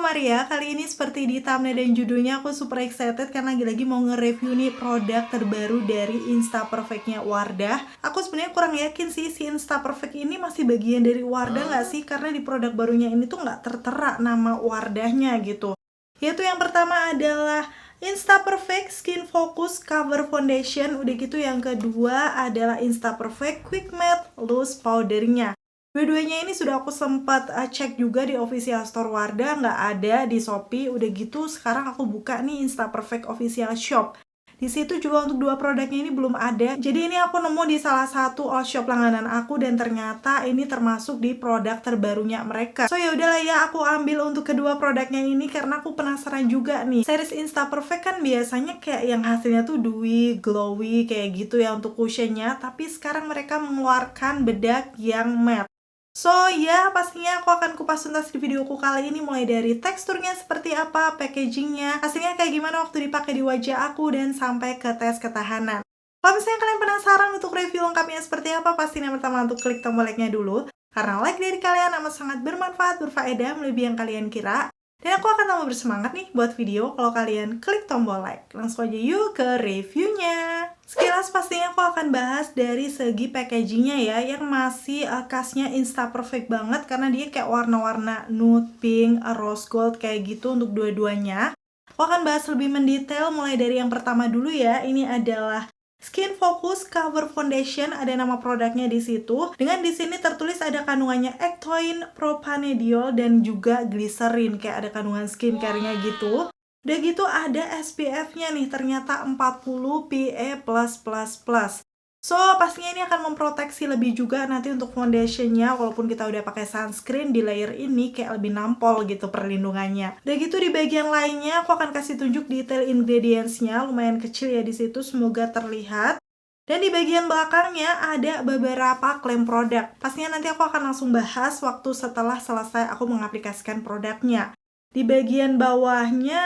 Maria, kali ini seperti di thumbnail dan judulnya aku super excited karena lagi-lagi mau nge-review nih produk terbaru dari Insta Perfect-nya Wardah. Aku sebenarnya kurang yakin sih si Insta Perfect ini masih bagian dari Wardah nggak sih? Karena di produk barunya ini tuh nggak tertera nama Wardahnya gitu. Yaitu yang pertama adalah Insta Perfect Skin Focus Cover Foundation. Udah gitu yang kedua adalah Insta Perfect Quick Matte Loose Powdernya. Dua-duanya ini sudah aku sempat cek juga di official store Wardah, nggak ada di Shopee. Udah gitu sekarang aku buka nih Insta Perfect official shop. Di situ juga untuk dua produknya ini belum ada. Jadi ini aku nemu di salah satu all shop langganan aku dan ternyata ini termasuk di produk terbarunya mereka. So ya udahlah ya, aku ambil untuk kedua produknya ini karena aku penasaran juga nih. Series Insta Perfect kan biasanya kayak yang hasilnya tuh dewy, glowy kayak gitu ya untuk cushionnya, tapi sekarang mereka mengeluarkan bedak yang matte. So ya, pastinya aku akan kupas tuntas di videoku kali ini, mulai dari teksturnya seperti apa, packagingnya, hasilnya kayak gimana waktu dipakai di wajah aku, dan sampai ke tes ketahanan. Kalau misalnya kalian penasaran untuk review lengkapnya seperti apa, pastiin yang pertama untuk klik tombol like-nya dulu, karena like dari kalian amat sangat bermanfaat, berfaedah, melebihi yang kalian kira. Dan aku akan tambah bersemangat nih buat video kalau kalian klik tombol like. Langsung aja yuk ke reviewnya. Sekilas pastinya aku akan bahas dari segi packagingnya ya, yang masih khasnya Insta Perfect banget karena dia kayak warna-warna nude, pink, rose gold kayak gitu untuk dua-duanya. Aku akan bahas lebih mendetail mulai dari yang pertama dulu ya. Ini adalah Skin Focus Cover Foundation, ada nama produknya di situ. Dengan di sini tertulis ada kandungannya ectoin, propanediol, dan juga glycerin, kayak ada kandungan skincare-nya gitu. Udah gitu ada SPF-nya nih, ternyata 40 PA+++. So, pastinya ini akan memproteksi lebih juga nanti untuk foundationnya, walaupun kita udah pakai sunscreen, di layer ini kayak lebih nampol gitu perlindungannya. Udah gitu di bagian lainnya aku akan kasih tunjuk detail ingredients-nya, lumayan kecil ya di situ, semoga terlihat. Dan di bagian belakangnya ada beberapa klaim produk. Pastinya nanti aku akan langsung bahas waktu setelah selesai aku mengaplikasikan produknya. Di bagian bawahnya,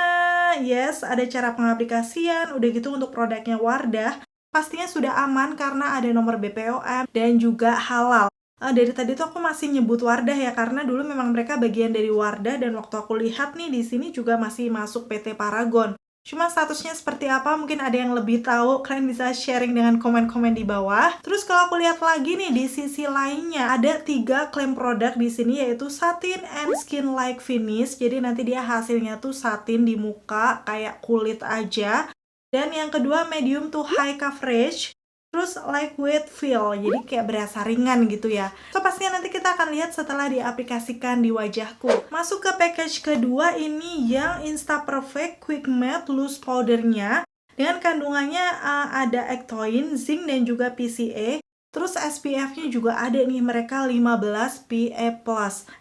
yes, ada cara pengaplikasian. Udah gitu untuk produknya Wardah, pastinya sudah aman karena ada nomor BPOM dan juga halal. Dari tadi tuh aku masih nyebut Wardah ya, karena dulu memang mereka bagian dari Wardah dan waktu aku lihat nih di sini juga masih masuk PT Paragon. Cuma statusnya seperti apa mungkin ada yang lebih tahu, kalian bisa sharing dengan komen-komen di bawah. Terus kalau aku lihat lagi nih di sisi lainnya ada 3 klaim produk di sini, yaitu satin and skin like finish. Jadi nanti dia hasilnya tuh satin di muka kayak kulit aja. Dan yang kedua medium to high coverage, terus lightweight feel, jadi kayak berasa ringan gitu ya. So pastinya nanti kita akan lihat setelah diaplikasikan di wajahku. Masuk ke package kedua, ini yang Insta Perfect Quick Matte Loose Powdernya. Dengan kandungannya ada ectoin, zinc, dan juga PCA. Terus SPF-nya juga ada nih, mereka 15 PA+.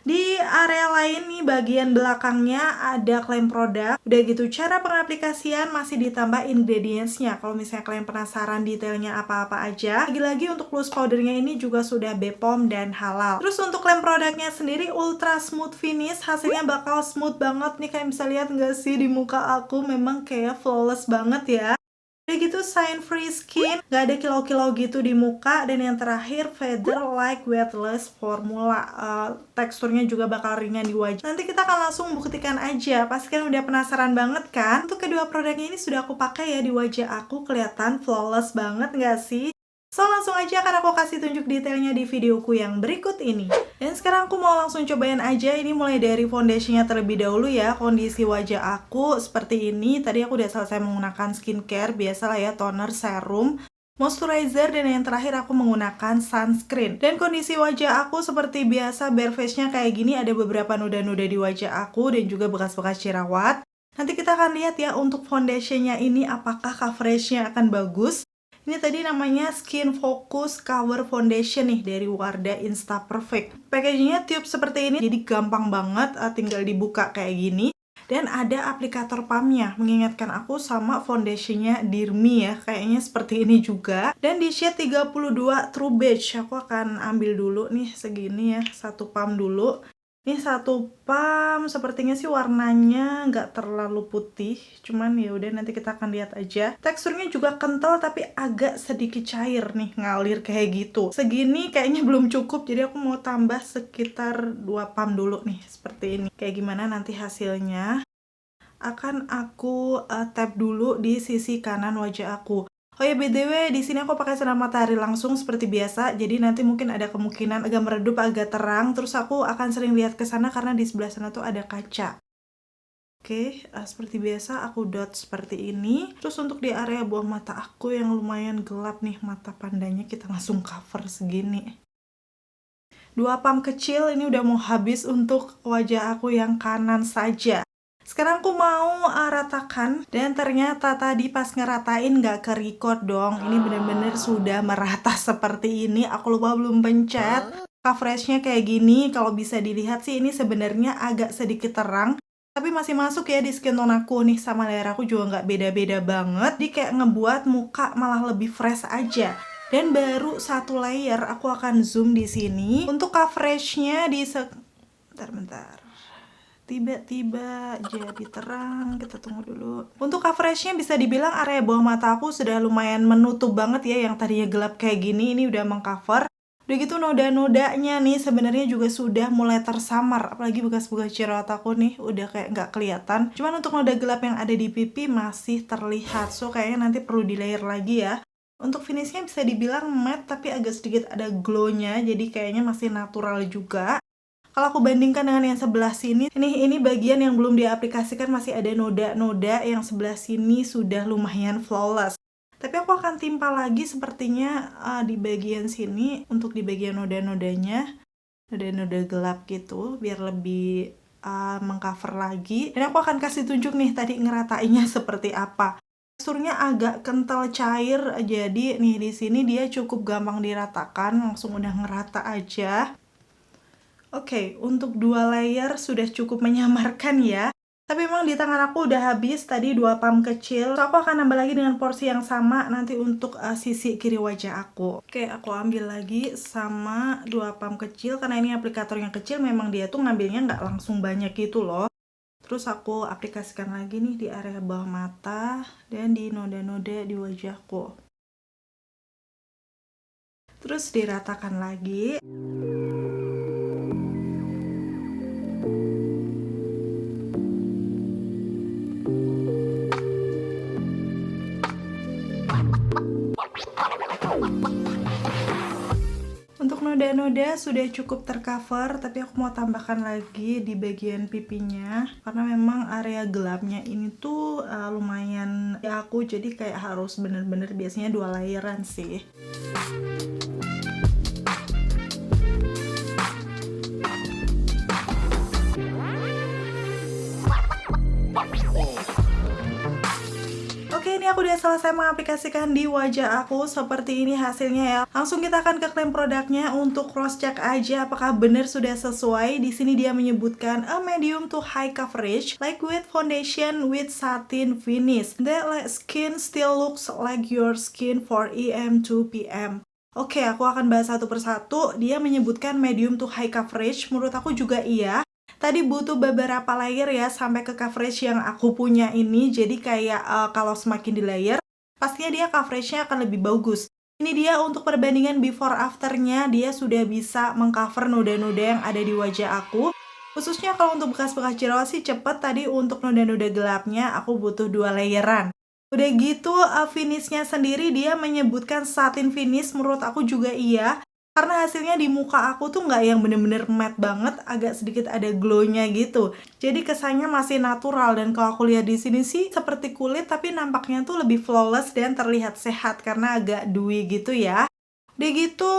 Di area lain nih, bagian belakangnya ada klaim produk. Udah gitu, cara pengaplikasian masih ditambah ingredients-nya. Kalau misalnya kalian penasaran detailnya apa-apa aja. Lagi-lagi untuk loose powdernya ini juga sudah BPOM dan halal. Terus untuk klaim produknya sendiri ultra smooth finish. Hasilnya bakal smooth banget nih, kalian bisa lihat nggak sih di muka aku, memang kayak flawless banget ya. Udah gitu shine free skin, gak ada kilau-kilau gitu di muka. Dan yang terakhir feather like weightless formula, teksturnya juga bakal ringan di wajah. Nanti kita akan langsung buktikan aja. Pasti kan udah penasaran banget kan? Untuk kedua produknya ini sudah aku pakai ya di wajah aku, kelihatan flawless banget gak sih? So langsung aja akan aku kasih tunjuk detailnya di videoku yang berikut ini. Dan sekarang aku mau langsung cobain aja. Ini mulai dari foundationnya terlebih dahulu ya. Kondisi wajah aku seperti ini. Tadi aku udah selesai menggunakan skincare, biasalah ya, toner, serum, moisturizer, dan yang terakhir aku menggunakan sunscreen. Dan kondisi wajah aku seperti biasa, bare face-nya kayak gini. Ada beberapa noda-noda di wajah aku dan juga bekas-bekas jerawat. Nanti kita akan lihat ya untuk foundationnya ini apakah coveragenya akan bagus. Ini tadi namanya Skin Focus Cover Foundation nih dari Wardah Insta Perfect. Packagingnya tube seperti ini, jadi gampang banget, tinggal dibuka kayak gini. Dan ada aplikator pumpnya, mengingatkan aku sama foundationnya Dirmi ya, kayaknya seperti ini juga. Dan di shade 32 True Beige, aku akan ambil dulu nih segini ya, 1 pump dulu. Ini satu pump, sepertinya sih warnanya nggak terlalu putih, cuman ya udah nanti kita akan lihat aja. Teksturnya juga kental tapi agak sedikit cair nih, ngalir kayak gitu. Segini kayaknya belum cukup, jadi aku mau tambah sekitar 2 pump dulu nih, seperti ini. Kayak gimana nanti hasilnya. Akan aku tap dulu di sisi kanan wajah aku. Oh ya, BTW di sini aku pakai sinar matahari langsung seperti biasa. Jadi nanti mungkin ada kemungkinan agak meredup, agak terang. Terus aku akan sering lihat ke sana karena di sebelah sana tuh ada kaca. Oke, seperti biasa aku dot seperti ini. Terus untuk di area bawah mata aku yang lumayan gelap nih mata pandanya, kita langsung cover segini. 2 pump kecil ini udah mau habis untuk wajah aku yang kanan saja. Sekarang aku mau ratakan, dan ternyata tadi pas ngeratain nggak ke-record dong. Ini bener-bener sudah merata seperti ini. Aku lupa belum pencet. Coveragenya kayak gini. Kalau bisa dilihat sih ini sebenarnya agak sedikit terang, tapi masih masuk ya di skin tone aku nih, sama layar aku juga nggak beda-beda banget. Jadi kayak ngebuat muka malah lebih fresh aja. Dan baru satu layer aku akan zoom di sini. Untuk coveragenya di bentar. Tiba-tiba jadi terang, kita tunggu dulu. Untuk coveragenya bisa dibilang area bawah mata aku sudah lumayan menutup banget ya, yang tadinya gelap kayak gini, ini udah mengcover. Udah gitu noda-nodanya nih sebenarnya juga sudah mulai tersamar, apalagi bekas-bekas jerawat aku nih udah kayak nggak kelihatan. Cuman untuk noda gelap yang ada di pipi masih terlihat, so kayaknya nanti perlu di layer lagi ya. Untuk finishnya bisa dibilang matte tapi agak sedikit ada glow-nya, jadi kayaknya masih natural juga. Kalau aku bandingkan dengan yang sebelah sini, ini bagian yang belum diaplikasikan, masih ada noda-noda, yang sebelah sini sudah lumayan flawless. Tapi aku akan timpa lagi sepertinya di bagian sini, untuk di bagian noda-nodanya, noda-noda gelap gitu, biar lebih mengcover lagi. Dan aku akan kasih tunjuk nih tadi ngeratainya seperti apa. Teksturnya agak kental cair, jadi nih di sini dia cukup gampang diratakan, langsung udah ngerata aja. Oke, untuk 2 layer sudah cukup menyamarkan ya. Tapi memang di tangan aku udah habis tadi 2 pump kecil. So, aku akan nambah lagi dengan porsi yang sama nanti untuk sisi kiri wajah aku. Oke, aku ambil lagi sama 2 pump kecil. Karena ini aplikator yang kecil, memang dia tuh ngambilnya nggak langsung banyak gitu loh. Terus aku aplikasikan lagi nih di area bawah mata dan di noda-noda di wajahku. Terus diratakan lagi. Untuk noda-noda sudah cukup tercover, tapi aku mau tambahkan lagi di bagian pipinya karena memang area gelapnya ini tuh lumayan ya aku, jadi kayak harus bener-bener biasanya 2 layeran sih. Oke, ini aku udah selesai mengaplikasikan di wajah aku. Seperti ini hasilnya ya. Langsung kita akan ke klaim produknya untuk cross check aja apakah benar sudah sesuai. Di sini dia menyebutkan a medium to high coverage liquid foundation with satin finish that let skin still looks like your skin 4 AM to PM. Oke, aku akan bahas satu persatu. Dia menyebutkan medium to high coverage. Menurut aku juga iya. Tadi butuh beberapa layer ya sampai ke coverage yang aku punya ini. Jadi kayak kalau semakin di layer, pastinya dia coveragenya akan lebih bagus. Ini dia untuk perbandingan before afternya, dia sudah bisa mengcover noda-noda yang ada di wajah aku. Khususnya kalau untuk bekas-bekas jerawat sih cepet. Tadi untuk noda-noda gelapnya aku butuh 2 layeran. Udah gitu finishnya sendiri dia menyebutkan satin finish, menurut aku juga iya. Karena hasilnya di muka aku tuh nggak yang bener-bener matte banget, agak sedikit ada glow-nya gitu. Jadi kesannya masih natural, dan kalau aku lihat di sini sih seperti kulit tapi nampaknya tuh lebih flawless dan terlihat sehat karena agak dewy gitu ya. Udah gitu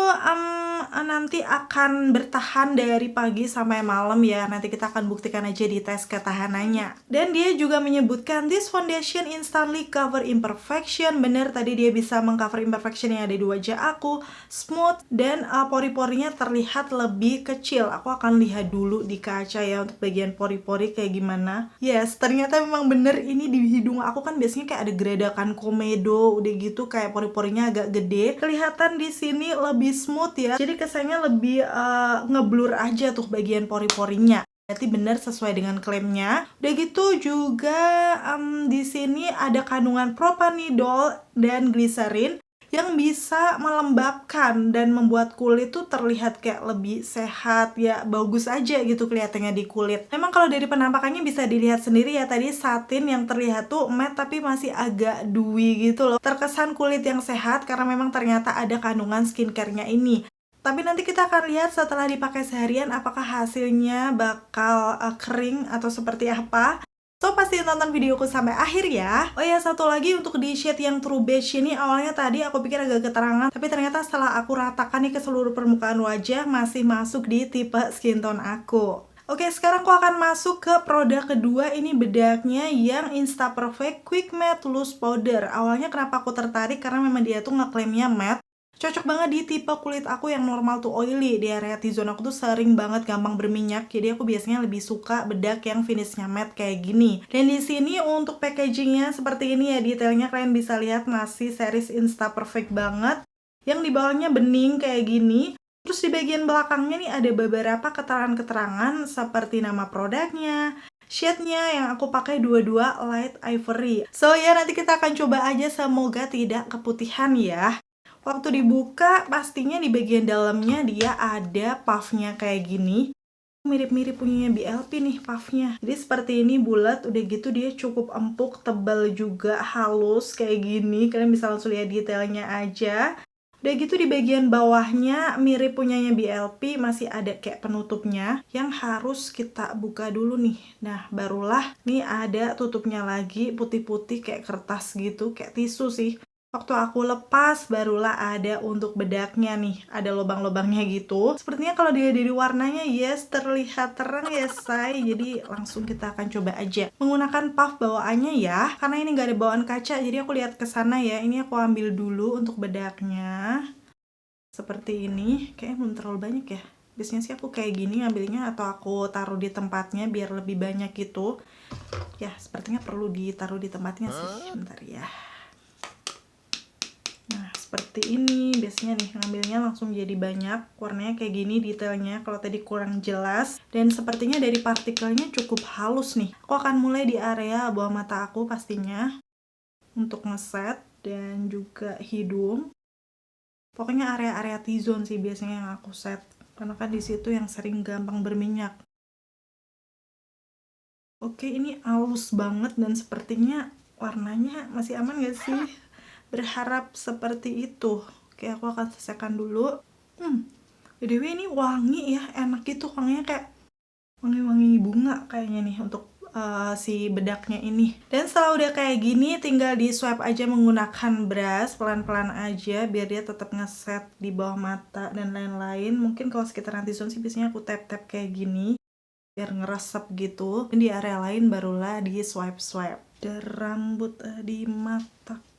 nanti akan bertahan dari pagi sampai malam ya. Nanti kita akan buktikan aja di tes ketahanannya. Dan dia juga menyebutkan this foundation instantly cover imperfection. Bener, tadi dia bisa mengcover imperfection yang ada di wajah aku, smooth, dan pori-porinya terlihat lebih kecil. Aku akan lihat dulu di kaca ya untuk bagian pori-pori kayak gimana. Yes, ternyata memang bener, ini di hidung aku kan biasanya kayak ada geradakan komedo, udah gitu kayak pori-porinya agak gede. Kelihatan di sini lebih smooth ya. Jadi kesannya lebih ngeblur aja tuh bagian pori-porinya. Berarti benar sesuai dengan klaimnya. Udah gitu juga di sini ada kandungan propanidol dan gliserin yang bisa melembabkan dan membuat kulit tuh terlihat kayak lebih sehat ya, bagus aja gitu kelihatannya di kulit. Memang kalau dari penampakannya bisa dilihat sendiri ya, tadi satin yang terlihat tuh matte tapi masih agak dewy gitu loh. Terkesan kulit yang sehat karena memang ternyata ada kandungan skincare-nya ini. Tapi nanti kita akan lihat setelah dipakai seharian apakah hasilnya bakal kering atau seperti apa. So, pastiin tonton videoku sampai akhir ya. Oh ya, satu lagi untuk di shade yang True Beige ini, awalnya tadi aku pikir agak keterangan, tapi ternyata setelah aku ratakan nih ke seluruh permukaan wajah, masih masuk di tipe skin tone aku. Oke, sekarang aku akan masuk ke produk kedua. Ini bedaknya yang Insta Perfect Quick Matte Loose Powder. Awalnya kenapa aku tertarik, karena memang dia tuh ngeklaimnya matte. Cocok banget di tipe kulit aku yang normal tuh oily. Di area T-zone aku tuh sering banget gampang berminyak. Jadi aku biasanya lebih suka bedak yang finishnya matte kayak gini. Dan di sini untuk packagingnya seperti ini ya, detailnya kalian bisa lihat masih series Insta Perfect banget. Yang di bawahnya bening kayak gini. Terus di bagian belakangnya nih ada beberapa keterangan-keterangan seperti nama produknya, shade-nya yang aku pakai dua-dua light ivory. So ya, nanti kita akan coba aja, semoga tidak keputihan ya. Waktu dibuka, pastinya di bagian dalamnya dia ada puffnya kayak gini. Mirip-mirip punyanya BLP nih puffnya. Jadi seperti ini, bulat, udah gitu dia cukup empuk, tebal juga, halus kayak gini. Kalian bisa langsung lihat detailnya aja. Udah gitu di bagian bawahnya mirip punyanya BLP, masih ada kayak penutupnya yang harus kita buka dulu nih. Nah, barulah nih ada tutupnya lagi, putih-putih kayak kertas gitu, kayak tisu sih. Waktu aku lepas, barulah ada untuk bedaknya nih. Ada lubang-lubangnya gitu. Sepertinya kalau dia dari warnanya, yes, terlihat terang ya, say. Jadi langsung kita akan coba aja. Menggunakan puff bawaannya ya. Karena ini nggak ada bawaan kaca, jadi aku lihat ke sana ya. Ini aku ambil dulu untuk bedaknya. Seperti ini. Kayaknya belum terlalu banyak ya. Biasanya sih aku kayak gini ngambilnya, atau aku taruh di tempatnya biar lebih banyak gitu. Ya, sepertinya perlu ditaruh di tempatnya sih. Bentar ya. Nah, seperti ini biasanya nih ngambilnya langsung jadi banyak. Warnanya kayak gini detailnya, kalau tadi kurang jelas. Dan sepertinya dari partikelnya cukup halus nih. Aku akan mulai di area bawah mata aku pastinya, untuk ngeset dan juga hidung. Pokoknya area-area T-zone sih biasanya yang aku set, karena kan di situ yang sering gampang berminyak. Oke, ini halus banget dan sepertinya warnanya masih aman gak sih? Berharap seperti itu. Oke, aku akan selesaikan dulu. BTW ini wangi ya, enak gitu, wanginya kayak wangi-wangi bunga kayaknya nih untuk si bedaknya ini. Dan setelah udah kayak gini, tinggal di swipe aja menggunakan brush, pelan-pelan aja biar dia tetap ngeset di bawah mata dan lain-lain. Mungkin kalau sekitaran T-zone sih biasanya aku tap-tap kayak gini biar ngeresep gitu. Dan di area lain barulah di swipe-swipe. Dan rambut di mataku.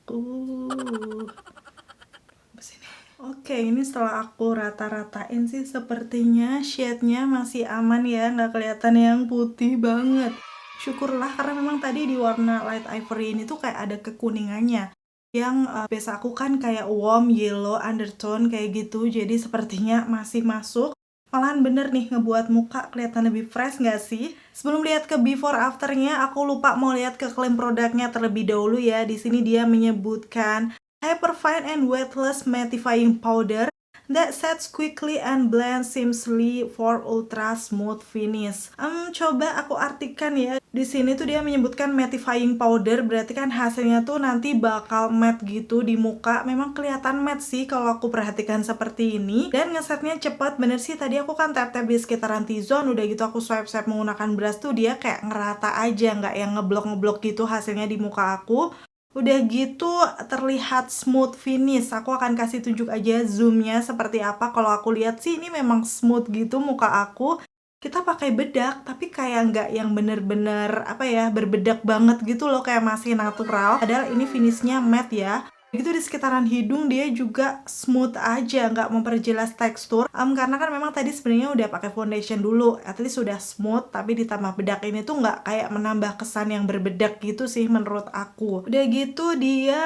Oke, ini setelah aku rata-ratain sih sepertinya shade-nya masih aman ya, nggak kelihatan yang putih banget. Syukurlah, karena memang tadi di warna light ivory ini tuh kayak ada kekuningannya. Yang biasa aku kan kayak warm yellow undertone kayak gitu, jadi sepertinya masih masuk. Malahan bener nih ngebuat muka kelihatan lebih fresh nggak sih? Sebelum lihat ke before afternya, aku lupa mau lihat ke klaim produknya terlebih dahulu ya. Di sini dia menyebutkan Hyperfine and Weightless Mattifying Powder that sets quickly and blends seamlessly for ultra smooth finish. Coba aku artikan ya. Di sini tuh dia menyebutkan mattifying powder, berarti kan hasilnya tuh nanti bakal matte gitu di muka. Memang kelihatan matte sih kalau aku perhatikan seperti ini. Dan ngesetnya cepet, bener sih tadi aku kan tap-tap di sekitaran T-zone, udah gitu aku swipe-swipe menggunakan brush tuh dia kayak ngerata aja, nggak yang ngeblok-ngeblok gitu hasilnya di muka aku. Udah gitu terlihat smooth finish. Aku akan kasih tunjuk aja zoomnya seperti apa. Kalau aku lihat sih ini memang smooth gitu muka aku. Kita pakai bedak tapi kayak nggak yang bener-bener apa ya, berbedak banget gitu loh, kayak masih natural. Padahal ini finishnya matte ya. Gitu di sekitaran hidung dia juga smooth aja, nggak memperjelas tekstur. Karena kan memang tadi sebenarnya udah pakai foundation dulu, at least sudah smooth, tapi ditambah bedak ini tuh nggak kayak menambah kesan yang berbedak gitu sih menurut aku. Udah gitu dia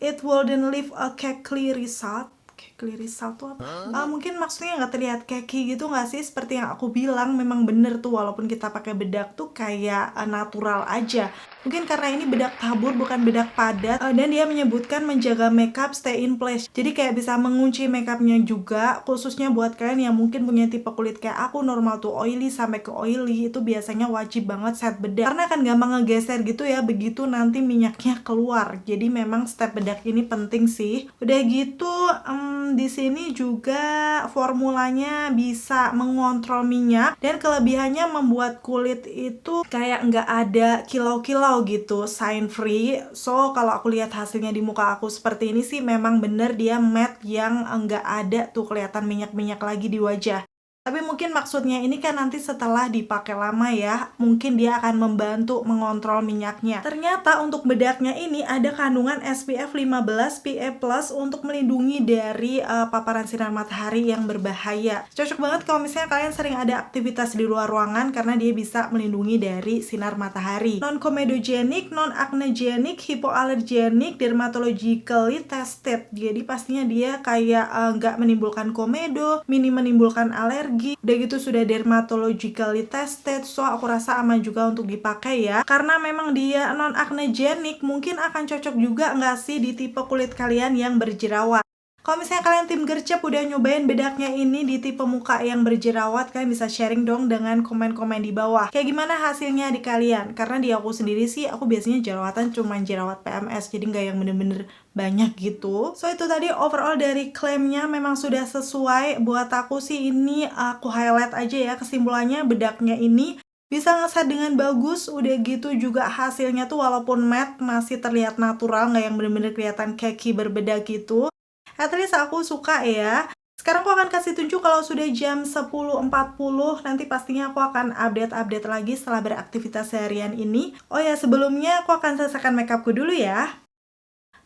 it wouldn't leave a cakey result. Glyrisal tuh apa? Mungkin maksudnya nggak terlihat keki gitu nggak sih? Seperti yang aku bilang, memang bener tuh walaupun kita pakai bedak tuh kayak natural aja. Mungkin karena ini bedak tabur bukan bedak padat, dan dia menyebutkan menjaga makeup stay in place. Jadi kayak bisa mengunci makeupnya juga, khususnya buat kalian yang mungkin punya tipe kulit kayak aku, normal tuh oily sampai ke oily, itu biasanya wajib banget set bedak. Karena kan gampang ngegeser gitu ya, begitu nanti minyaknya keluar. Jadi memang step bedak ini penting sih. Udah gitu, di sini juga formulanya bisa mengontrol minyak, dan kelebihannya membuat kulit itu kayak nggak ada kilau-kilau gitu, shine free. So kalau aku lihat hasilnya di muka aku seperti ini sih, memang bener dia matte yang nggak ada tuh kelihatan minyak-minyak lagi di wajah. Tapi mungkin maksudnya ini kan nanti setelah dipakai lama ya, mungkin dia akan membantu mengontrol minyaknya. Ternyata untuk bedaknya ini ada kandungan SPF 15 PA+ untuk melindungi dari paparan sinar matahari yang berbahaya. Cocok banget kalau misalnya kalian sering ada aktivitas di luar ruangan, karena dia bisa melindungi dari sinar matahari. Non-comedogenic, non-acnegenic, hypoallergenic, dermatologically tested. Jadi pastinya dia kayak nggak menimbulkan komedo, minim menimbulkan alergi. Udah gitu sudah dermatologically tested, so aku rasa aman juga untuk dipakai ya. Karena memang dia non-acnegenic, mungkin akan cocok juga nggak sih di tipe kulit kalian yang berjerawat. Kalau misalnya kalian tim gercep udah nyobain bedaknya ini di tipe muka yang berjerawat, kalian bisa sharing dong dengan komen-komen di bawah. Kayak gimana hasilnya di kalian? Karena di aku sendiri sih, aku biasanya jerawatan cuma jerawat PMS, jadi nggak yang bener-bener banyak gitu. So itu tadi overall dari klaimnya memang sudah sesuai. Buat aku sih ini aku highlight aja ya kesimpulannya, bedaknya ini bisa ngeset dengan bagus. Udah gitu juga hasilnya tuh walaupun matte masih terlihat natural, nggak yang bener-bener kelihatan keki berbedak gitu. At least aku suka ya. Sekarang aku akan kasih tunjuk kalau sudah jam 10.40. Nanti pastinya aku akan update-update lagi setelah beraktivitas seharian ini. Oh ya, sebelumnya aku akan selesaikan makeupku dulu ya.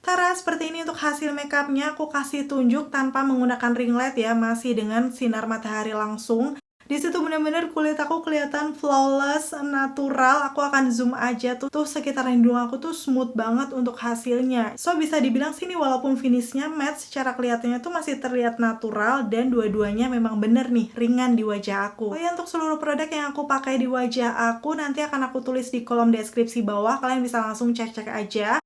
Tara, seperti ini untuk hasil makeupnya. Aku kasih tunjuk tanpa menggunakan ring light ya, masih dengan sinar matahari langsung. Di situ bener-bener kulit aku kelihatan flawless, natural. Aku akan zoom aja tuh sekitaran hidung aku tuh smooth banget untuk hasilnya. So bisa dibilang sini walaupun finishnya matte, secara kelihatannya tuh masih terlihat natural, dan dua-duanya memang bener nih ringan di wajah aku. Oh ya, untuk seluruh produk yang aku pakai di wajah aku nanti akan aku tulis di kolom deskripsi bawah. Kalian bisa langsung cek-cek aja.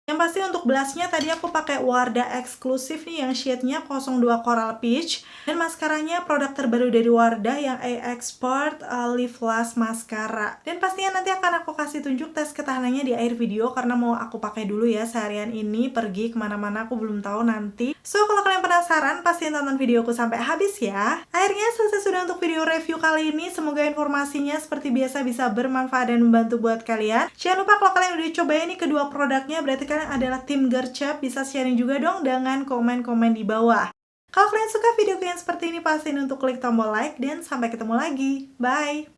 Yang pasti untuk blushnya tadi aku pakai Wardah eksklusif nih yang shade-nya 02 Coral Peach, dan maskaranya produk terbaru dari Wardah yang A-Expert Lip Flash Mascara. Dan pastinya nanti akan aku kasih tunjuk tes ketahanannya di akhir video, karena mau aku pakai dulu ya seharian ini, pergi kemana-mana aku belum tahu nanti. So kalau kalian penasaran, pastiin tonton videoku sampai habis ya. Akhirnya selesai sudah untuk video review kali ini. Semoga informasinya seperti biasa bisa bermanfaat dan membantu buat kalian. Jangan lupa kalau kalian udah coba ini kedua produknya, berarti kalian adalah tim gercep. Bisa sharing juga dong dengan komen-komen di bawah. Kalau kalian suka video yang seperti ini, pastiin untuk klik tombol like, dan sampai ketemu lagi. Bye!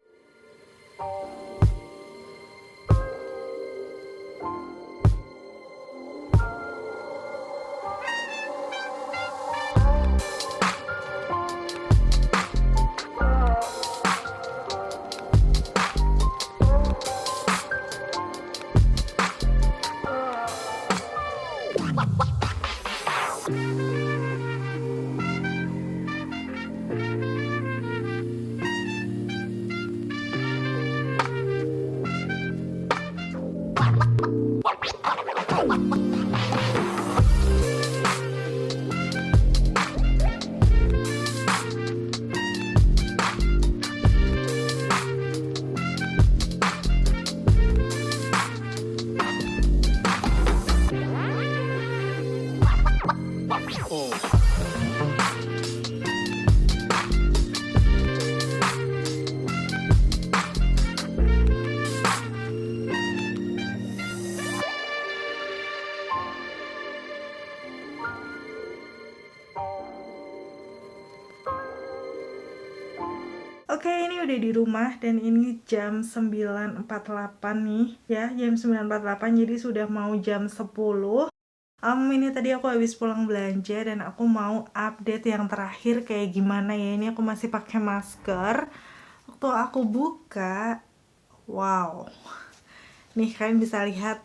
Oke, ini udah di rumah dan ini jam 9.48 nih ya, jam 9.48, jadi sudah mau jam 10. Ini tadi aku habis pulang belanja dan aku mau update yang terakhir kayak gimana ya. Ini aku masih pakai masker. Waktu aku buka, wow. Nih kalian bisa lihat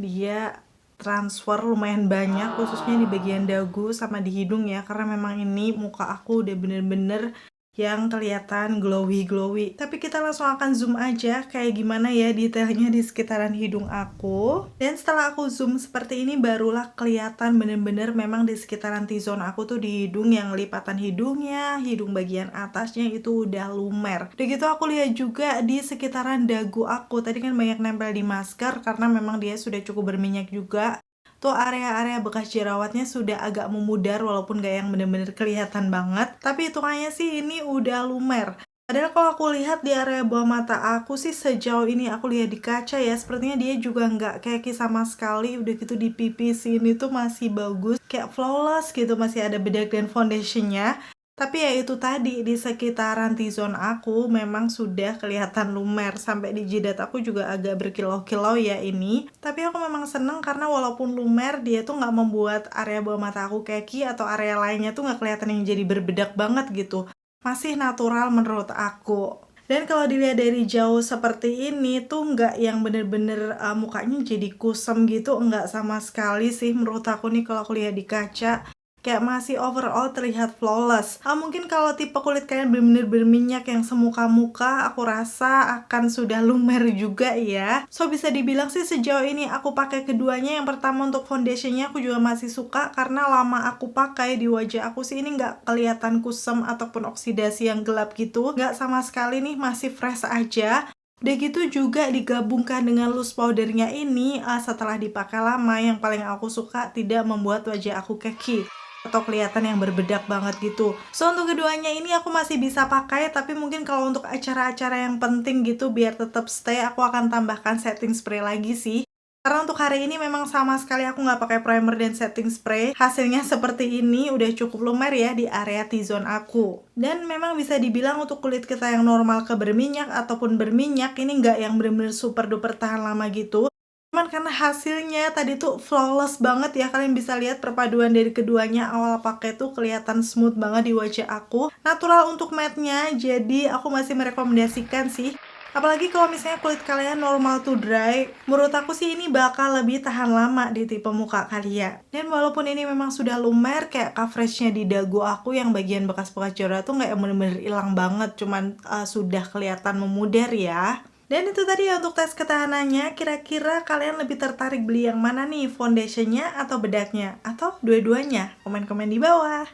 dia transfer lumayan banyak, khususnya di bagian dagu sama di hidung ya, karena memang ini muka aku udah bener-bener yang kelihatan glowy-glowy. Tapi kita langsung akan zoom aja kayak gimana ya detailnya di sekitaran hidung aku. Dan setelah aku zoom seperti ini barulah kelihatan bener-bener memang di sekitaran T-zone aku tuh di hidung yang lipatan hidungnya, hidung bagian atasnya itu udah lumer. Udah gitu aku lihat juga di sekitaran dagu aku. Tadi kan banyak nempel di masker karena memang dia sudah cukup berminyak juga. Tuh area-area bekas jerawatnya sudah agak memudar walaupun gak yang bener-bener kelihatan banget. Tapi hitungannya sih ini udah lumer. Padahal kalau aku lihat di area bawah mata aku sih sejauh ini aku lihat di kaca ya, sepertinya dia juga nggak keki sama sekali. Udah gitu di pipi sini tuh masih bagus, kayak flawless gitu, masih ada bedak dan foundationnya. Tapi ya itu tadi, di sekitaran T-zone aku memang sudah kelihatan lumer. Sampai di jidat aku juga agak berkilau-kilau ya ini. Tapi aku memang seneng karena walaupun lumer, dia tuh nggak membuat area bawah mata aku keki atau area lainnya tuh nggak kelihatan yang jadi berbedak banget gitu. Masih natural menurut aku. Dan kalau dilihat dari jauh seperti ini tuh nggak yang bener-bener mukanya jadi kusem gitu, nggak sama sekali sih menurut aku nih kalau aku lihat di kaca. Kayak masih overall terlihat flawless. Mungkin kalau tipe kulit kalian bener-bener berminyak yang semuka-muka, aku rasa akan sudah lumer juga ya. So bisa dibilang sih sejauh ini aku pakai keduanya. Yang pertama untuk foundationnya aku juga masih suka karena lama aku pakai di wajah aku sih ini nggak kelihatan kusam ataupun oksidasi yang gelap gitu. Nggak sama sekali nih, masih fresh aja. Udah gitu juga digabungkan dengan loose powdernya ini, setelah dipakai lama yang paling aku suka tidak membuat wajah aku keki atau kelihatan yang berbedak banget gitu. So untuk keduanya ini aku masih bisa pakai, tapi mungkin kalau untuk acara-acara yang penting gitu biar tetap stay, aku akan tambahkan setting spray lagi sih. Karena untuk hari ini memang sama sekali aku nggak pakai primer dan setting spray. Hasilnya seperti ini, udah cukup lumer ya di area T-zone aku. Dan memang bisa dibilang untuk kulit kita yang normal ke berminyak ataupun berminyak, ini nggak yang bener-bener super duper tahan lama gitu. Cuman karena hasilnya tadi tuh flawless banget ya, kalian bisa lihat perpaduan dari keduanya. Awal pakai tuh kelihatan smooth banget di wajah aku, natural untuk matte-nya, jadi aku masih merekomendasikan sih. Apalagi kalau misalnya kulit kalian normal to dry, menurut aku sih ini bakal lebih tahan lama di tipe muka kalian. Dan walaupun ini memang sudah lumer, kayak coveragenya di dagu aku yang bagian bekas-bekas jerawat tuh nggak yang bener-bener hilang banget, cuman sudah kelihatan memudar ya. Dan itu tadi ya untuk tes ketahanannya. Kira-kira kalian lebih tertarik beli yang mana nih? Foundationnya atau bedaknya? Atau dua-duanya? Komen-komen di bawah.